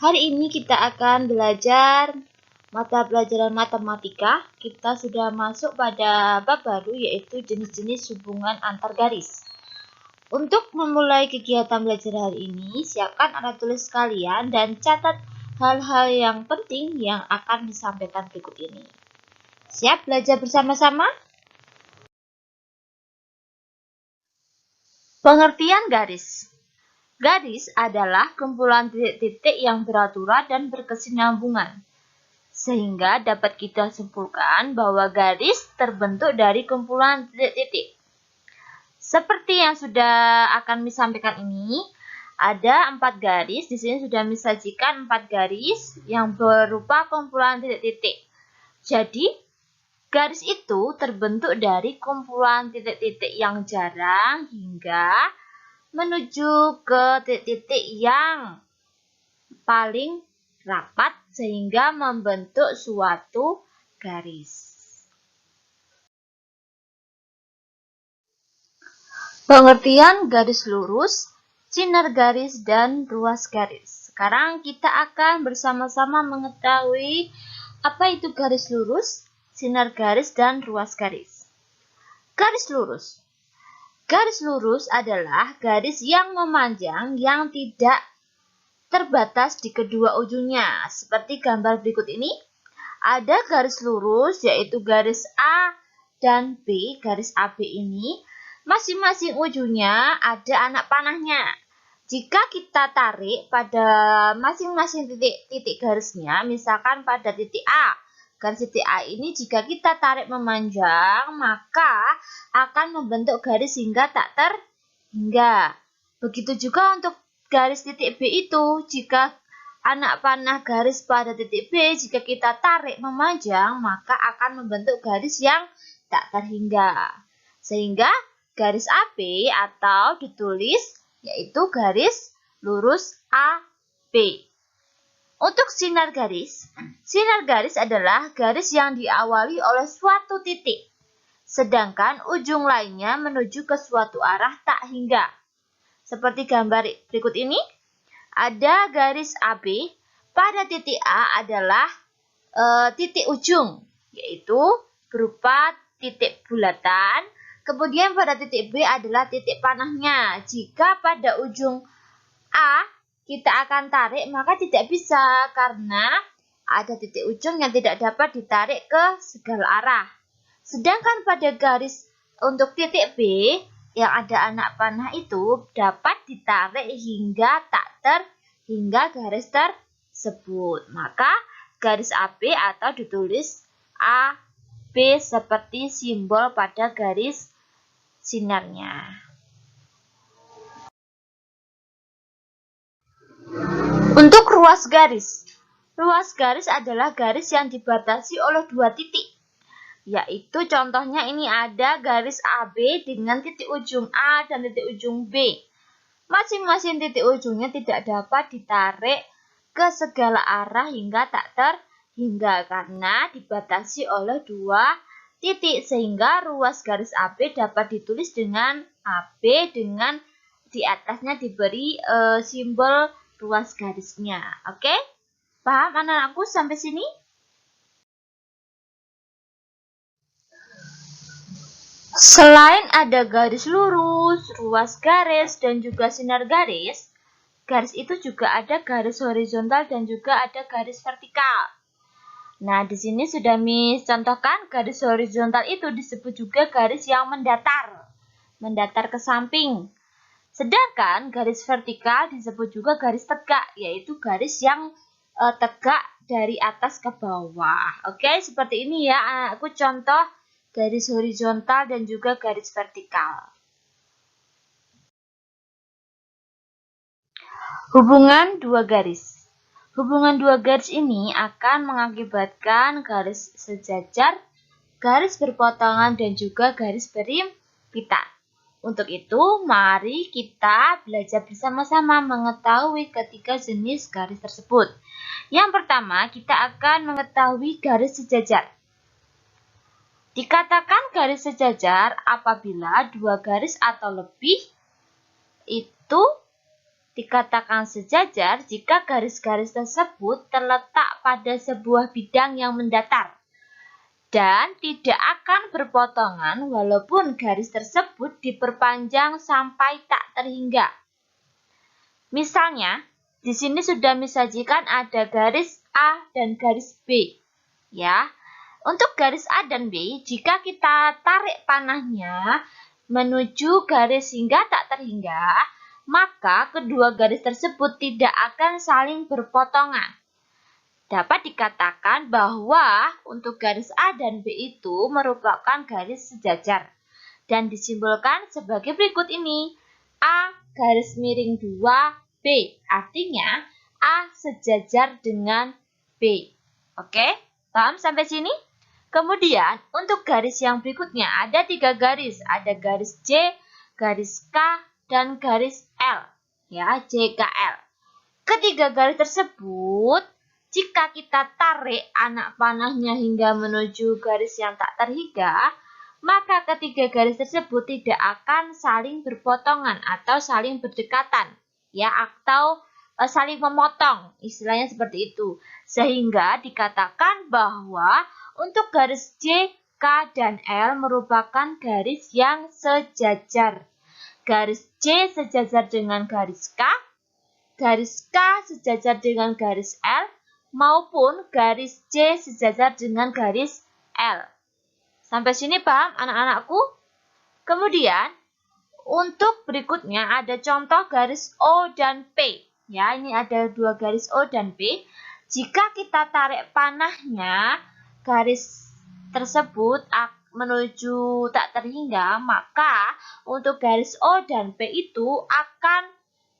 Hari ini kita akan belajar mata pelajaran matematika. Kita sudah masuk pada bab baru, yaitu jenis-jenis hubungan antar garis. Untuk memulai kegiatan belajar hari ini, siapkan alat tulis kalian dan catat hal-hal yang penting yang akan disampaikan berikut ini. Siap belajar bersama-sama? Pengertian garis. Garis adalah kumpulan titik-titik yang beraturan dan berkesinambungan, sehingga dapat kita simpulkan bahwa garis terbentuk dari kumpulan titik-titik. Seperti yang sudah akan disampaikan ini, ada 4 garis. Di sini sudah disajikan 4 garis yang berupa kumpulan titik-titik. Jadi, garis itu terbentuk dari kumpulan titik-titik yang jarang hingga menuju ke titik-titik yang paling rapat sehingga membentuk suatu garis. Pengertian garis lurus, sinar garis, dan ruas garis. Sekarang kita akan bersama-sama mengetahui apa itu garis lurus, sinar garis, dan ruas garis. Garis lurus. Garis lurus adalah garis yang memanjang yang tidak terbatas di kedua ujungnya. Seperti gambar berikut ini, ada garis lurus yaitu garis A dan B. Garis AB ini masing-masing ujungnya ada anak panahnya. Jika kita tarik pada masing-masing titik garisnya, misalkan pada titik A, garis titik A ini jika kita tarik memanjang, maka akan membentuk garis hingga tak terhingga. Begitu juga untuk garis titik B itu, jika anak panah garis pada titik B, jika kita tarik memanjang, maka akan membentuk garis yang tak terhingga. Sehingga garis AB atau ditulis yaitu garis lurus AB. Untuk sinar garis adalah garis yang diawali oleh suatu titik, sedangkan ujung lainnya menuju ke suatu arah tak hingga. Seperti gambar berikut ini, ada garis AB, pada titik A adalah titik ujung, yaitu berupa titik bulatan. Kemudian pada titik B adalah titik panahnya. Jika pada ujung A kita akan tarik, maka tidak bisa karena ada titik ujung yang tidak dapat ditarik ke segala arah. Sedangkan pada garis untuk titik B yang ada anak panah itu dapat ditarik hingga tak terhingga garis tersebut. Maka garis AB atau ditulis AB seperti simbol pada garis sinarnya. Untuk ruas garis. Ruas garis adalah garis yang dibatasi oleh 2 titik. Yaitu contohnya ini ada garis AB dengan titik ujung A dan titik ujung B. Masing-masing titik ujungnya tidak dapat ditarik ke segala arah hingga tak terhingga karena dibatasi oleh 2 titik, sehingga ruas garis AB dapat ditulis dengan AB dengan di atasnya diberi simbol ruas garisnya. Oke? Paham anak-anakku sampai sini? Selain ada garis lurus, ruas garis, dan juga sinar garis, garis itu juga ada garis horizontal dan juga ada garis vertikal. Nah, di sini sudah Miss contohkan garis horizontal itu disebut juga garis yang mendatar ke samping. Sedangkan garis vertikal disebut juga garis tegak, yaitu garis yang tegak dari atas ke bawah. Oke, seperti ini ya, aku contoh garis horizontal dan juga garis vertikal. Hubungan 2 garis. Hubungan 2 garis ini akan mengakibatkan garis sejajar, garis berpotongan, dan juga garis berhimpitan. Untuk itu, mari kita belajar bersama-sama mengetahui ketiga jenis garis tersebut. Yang pertama, kita akan mengetahui garis sejajar. Dikatakan garis sejajar apabila 2 garis atau lebih itu dikatakan sejajar jika garis-garis tersebut terletak pada sebuah bidang yang mendatar dan tidak akan berpotongan walaupun garis tersebut diperpanjang sampai tak terhingga. Misalnya, di sini sudah disajikan ada garis A dan garis B. Ya, untuk garis A dan B, jika kita tarik panahnya menuju garis hingga tak terhingga, maka kedua garis tersebut tidak akan saling berpotongan. Dapat dikatakan bahwa untuk garis A dan B itu merupakan garis sejajar dan disimbolkan sebagai berikut ini. A garis miring 2 B, artinya A sejajar dengan B. Oke, paham sampai sini? Kemudian untuk garis yang berikutnya ada 3 garis, ada garis J, garis K, dan garis L. Ya, J, K, L. Ketiga garis tersebut, jika kita tarik anak panahnya hingga menuju garis yang tak terhingga, maka ketiga garis tersebut tidak akan saling berpotongan atau saling berdekatan, ya, atau saling memotong, istilahnya seperti itu. Sehingga dikatakan bahwa untuk garis J, K, dan L merupakan garis yang sejajar. Garis J sejajar dengan garis K, garis K sejajar dengan garis L, maupun garis J sejajar dengan garis L. Sampai sini paham anak-anakku? Kemudian, untuk berikutnya ada contoh garis O dan P. Ya, ini ada 2 garis O dan P. Jika kita tarik panahnya, garis tersebut menuju tak terhingga, maka untuk garis O dan P itu akan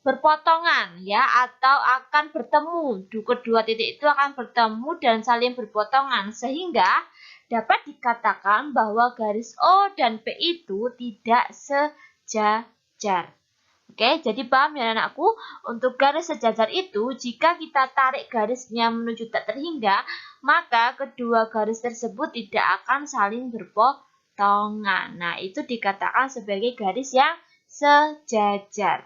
berpotongan, ya, atau akan bertemu. Kedua titik itu akan bertemu dan saling berpotongan, sehingga dapat dikatakan bahwa garis O dan P itu tidak sejajar. Oke, jadi paham ya anakku? Untuk garis sejajar itu, jika kita tarik garisnya menuju tak terhingga, maka kedua garis tersebut tidak akan saling berpotongan. Nah, itu dikatakan sebagai garis yang sejajar.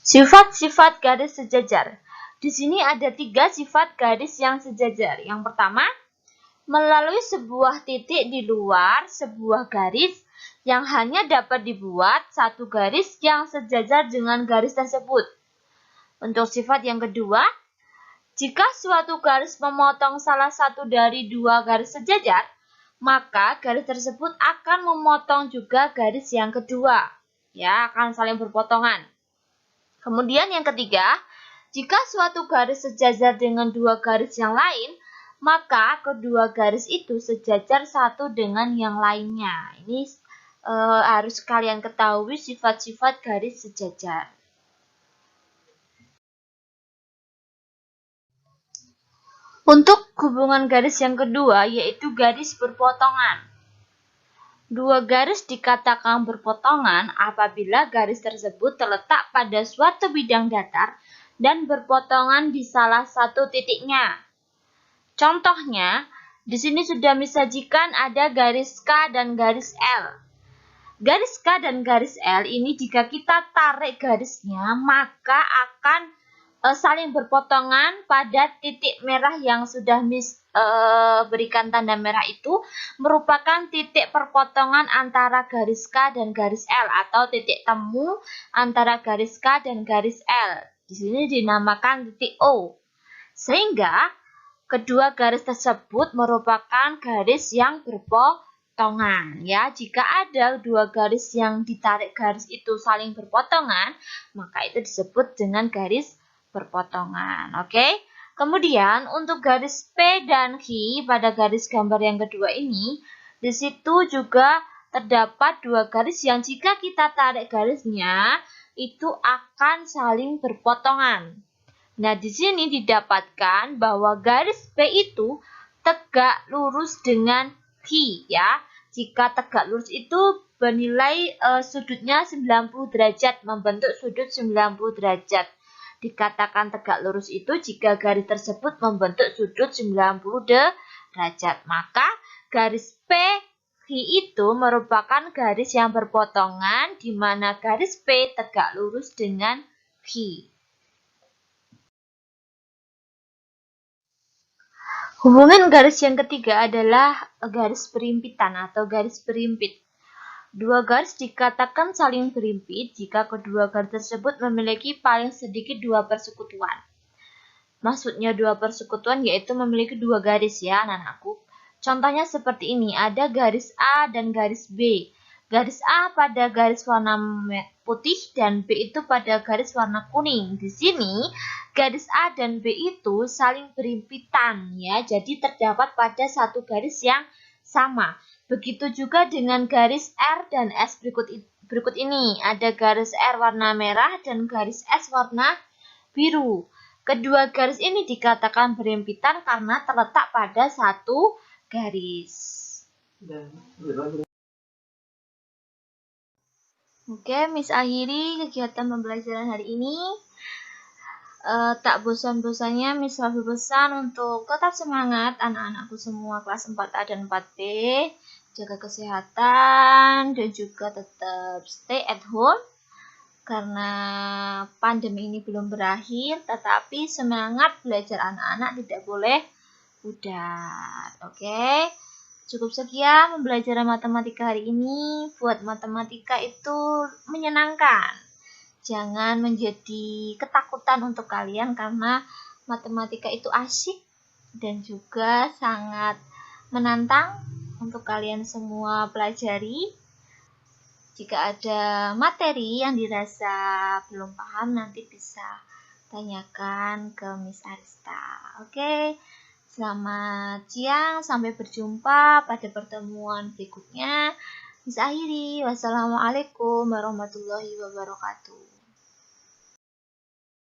Sifat-sifat garis sejajar. Di sini ada 3 sifat garis yang sejajar. Yang pertama, melalui sebuah titik di luar sebuah garis yang hanya dapat dibuat satu garis yang sejajar dengan garis tersebut. Untuk sifat yang kedua, jika suatu garis memotong salah satu dari 2 garis sejajar, maka garis tersebut akan memotong juga garis yang kedua. Ya, akan saling berpotongan. Kemudian yang ketiga, jika suatu garis sejajar dengan 2 garis yang lain, maka kedua garis itu sejajar satu dengan yang lainnya. Ini harus kalian ketahui sifat-sifat garis sejajar. Untuk hubungan garis yang kedua, yaitu garis berpotongan. 2 garis dikatakan berpotongan apabila garis tersebut terletak pada suatu bidang datar dan berpotongan di salah satu titiknya. Contohnya, di sini sudah disajikan ada garis K dan garis L. Garis K dan garis L ini jika kita tarik garisnya, maka akan saling berpotongan pada titik merah yang sudah berikan tanda merah itu merupakan titik perpotongan antara garis K dan garis L atau titik temu antara garis K dan garis L. Di sini dinamakan titik O. Sehingga kedua garis tersebut merupakan garis yang berpotongan. Ya, jika ada 2 garis yang ditarik garis itu saling berpotongan, maka itu disebut dengan garis berpotongan. Oke? Kemudian untuk garis P dan Q pada garis gambar yang kedua ini, di situ juga terdapat 2 garis yang jika kita tarik garisnya itu akan saling berpotongan. Nah, di sini didapatkan bahwa garis P itu tegak lurus dengan Q, ya. Jika tegak lurus itu bernilai sudutnya 90 derajat, membentuk sudut 90 derajat. Dikatakan tegak lurus itu jika garis tersebut membentuk sudut 90 derajat. Maka garis P, V itu merupakan garis yang berpotongan di mana garis P tegak lurus dengan V. Hubungan garis yang ketiga adalah garis perimpitan atau garis perimpit. Dua garis dikatakan saling berimpit jika kedua garis tersebut memiliki paling sedikit dua persekutuan. Maksudnya dua persekutuan yaitu memiliki dua garis ya anak-anakku. Contohnya seperti ini, ada garis A dan garis B. Garis A pada garis warna putih dan B itu pada garis warna kuning. Di sini garis A dan B itu saling berimpitan ya. Jadi terdapat pada satu garis yang sama. Begitu juga dengan garis R dan S berikut ini. Ada garis R warna merah dan garis S warna biru. Kedua garis ini dikatakan berimpitan karena terletak pada satu garis. Oke, Miss akhiri kegiatan pembelajaran hari ini. Tak bosan-bosannya Miss selalu pesan untuk tetap semangat anak-anakku semua kelas 4A dan 4B. Jaga kesehatan dan juga tetap stay at home. Karena pandemi ini belum berakhir, tetapi semangat belajar anak-anak tidak boleh pudar. Oke, cukup sekian pembelajaran matematika hari ini. Buat matematika itu menyenangkan. Jangan menjadi ketakutan untuk kalian karena matematika itu asik dan juga sangat menantang untuk kalian semua pelajari. Jika ada materi yang dirasa belum paham, nanti bisa tanyakan ke Miss Arista. Oke, selamat siang, sampai berjumpa pada pertemuan berikutnya. Miss akhiri, wassalamualaikum warahmatullahi wabarakatuh.